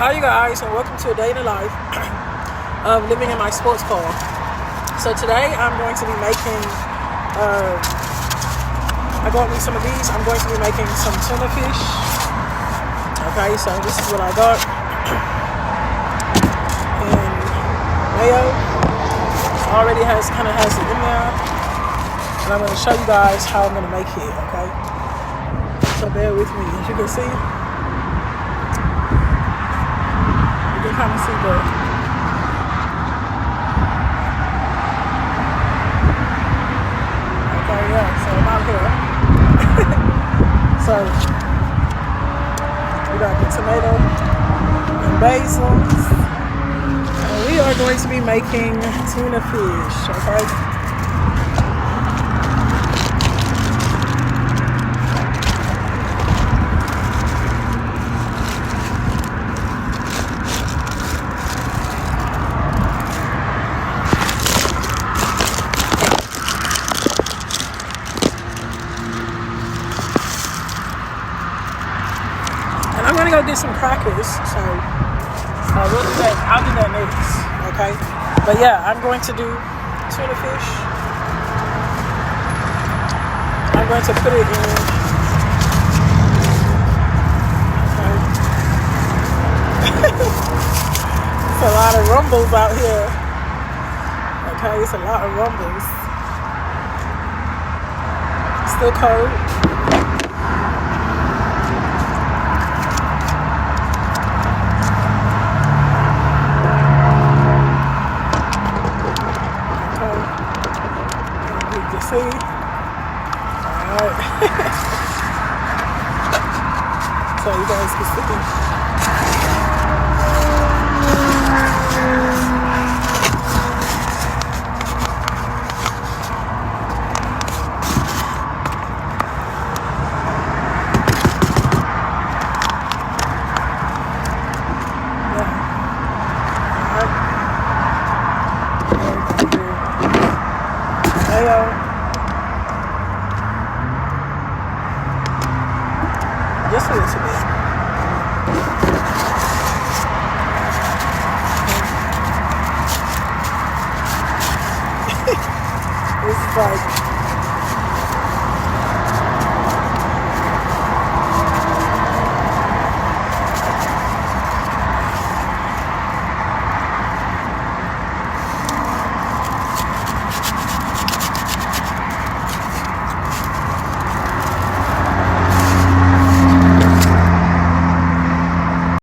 Hi you guys, and welcome to a day in the life of living in my sports car. So today I'm going to be making, I got me some of these. I'm going to be making some tuna fish. Okay, so this is what I got. And mayo already kind of has it in there. And I'm going to show you guys how I'm going to make it, okay? So bear with me. As you can see, you can kind of see the so I'm out here. So we got the tomato and basil, and we are going to be making tuna fish, okay? I'm gonna go get some crackers, so we'll do that. I'll do that next, okay? But yeah, I'm going to do tuna fish. I'm going to put it in. Okay. It's a lot of rumbles out here. Okay, it's a lot of rumbles. Still cold. See? Alright. So you guys can see. Just a little bit. This is like